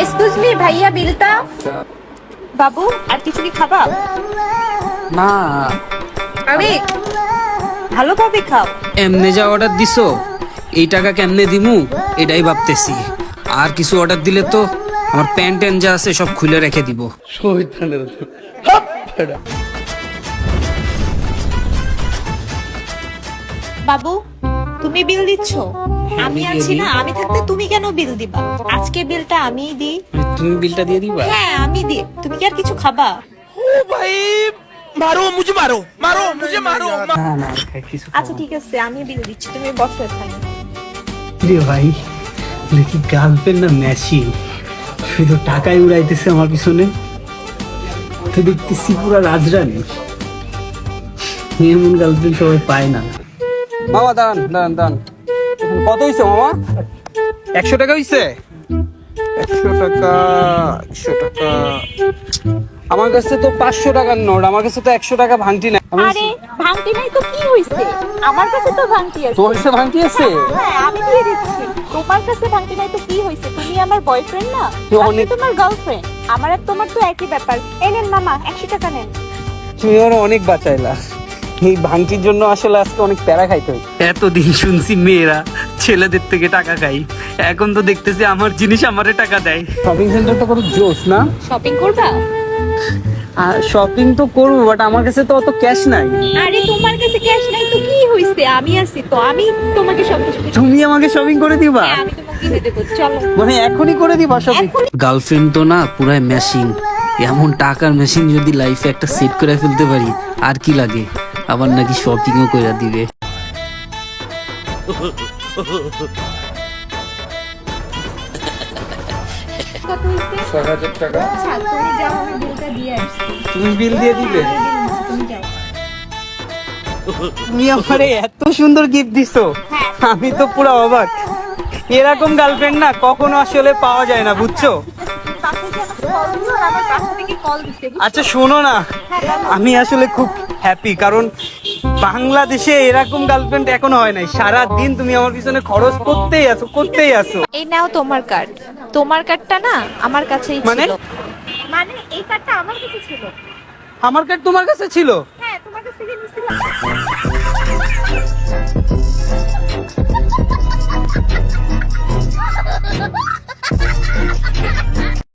Excuse me ভাইয়া, বিলটা। বাবু, আর কিছু কি খাবা? না, আরে ভালোভাবে খাও। এমনে যা অর্ডার দিছো এই টাকা কেমনে দিমু এটাই ভাবতেছি। আর কিছু অর্ডার দিলে তো আমার প্যান্ট ট্যান্ট যা আছে সব খুলে রেখে দিব। বাবু, তুমি বিল দিচ্ছ? আমি আছি না, আমি থাকতে তুমি কেন বিল দিবা? আজকে বিলটা আমিই দিই। তুমি বিলটা দিয়ে দিবা? হ্যাঁ, আমি দিই। তুমি কি আর কিছু খাবা? मारो मुझे मारो मारो मुझे मारो না না, কিছু আচ্ছা ঠিক আছে, আমি বিল দিচ্ছি, তুমি বসো এখানে। রে ভাই, দেখি গার্লফ্রেন্ড না মেশিন, শুধু টাকাই উড়াইতেছে আমার পিছনে। তো দেখতেছি পুরা রাজরানী। এমন গার্লফ্রেন্ড সবাই পায় না। মামা দাঁড়ান দাঁড়ান দাঁড়ান, কত হয়েছে মামা? 100 টাকা হয়েছে? 100 টাকা, 100 টাকা। আমার কাছে তো 500 টাকার নোট, আমার কাছে তো 100 টাকা ভাঙটি নাই। আরে ভাঙটি নাই তো কি হইছে? আমার কাছে তো ভাঙটি আছে। তোর কাছে ভাঙটি আছে? হ্যাঁ, আমি দিয়ে দিচ্ছি। তোমার কাছে ভাঙটি নাই তো কি হইছে? তুমি আমার বয়ফ্রেন্ড না, তো আমি অনেক- তোমার গার্লফ্রেন্ড। আমার আর তোমার তো একই ব্যাপার। এই নেন মামা, 100 টাকা নেন। তুমি ওরা অনেক বাঁচাইলা। এই ভাঙটির জন্য আসলে আজকে অনেক প্যারা খাইতে হয়। এতদিন শুনছি মেয়েরা ছেলেদের থেকে টাকা খাই, এখন তো দেখতেছি আমার জিনিস আমারে টাকা দেয়। শপিং সেন্টারটা কত জোস না? শপিং করবা? আর শপিং তো করবো, বাট আমার কাছে তো অত ক্যাশ নাই। আরে তোমার কাছে ক্যাশ নাই তো কি হইছে? আমি আছি তো, আমি তোমাকে সবকিছু দিচ্ছি। তুমি আমাকে শপিং করে দিবা? হ্যাঁ, আমি তোমাকে কিনে দেবো, চলো। মানে এখনই করে দিবা শপিং? গার্লফ্রেন্ড তো না, পুরাই মেশিন। এমন টাকার মেশিন যদি লাইফে একটা সেট করে ফেলতে পারি, আর কি লাগে? আবার নাকি শপিংও করে দিবে। কত হইছে? 6000 টাকা। আচ্ছা, তুমি যাও, আমি বিলটা দিয়ে আসছি। তুমি বিল দিয়ে দিবে? তুমি যাও। তুমি আমারে এত সুন্দর গিফট দিছো, আমি তো পুরো অবাক। এরকম গার্লফ্রেন্ড না কখনো আসলে পাওয়া যায় না, বুঝছো? পাশে যে আমাকে কল দিছো, আর আমার পাশে থেকে কল দিতে, বুঝছো? আচ্ছা শোনো না, আমি আসলে খুব হ্যাপি, কারণ বাংলাদেশে এরকম গার্লফ্রেন্ড এখনো হয় নাই। সারা দিন তুমি আমার পিছনে খরচ করতেই আছো করতেই আছো। এই নাও তোমার কার্ড। তোমার কার্ডটা না আমার কাছেই মানে? ছিল। মানে এই কার্ডটা আমার কাছে ছিল। আমার কার্ড তোমার কাছে ছিল? হ্যাঁ, তোমার কাছ থেকে নিয়েছিলাম।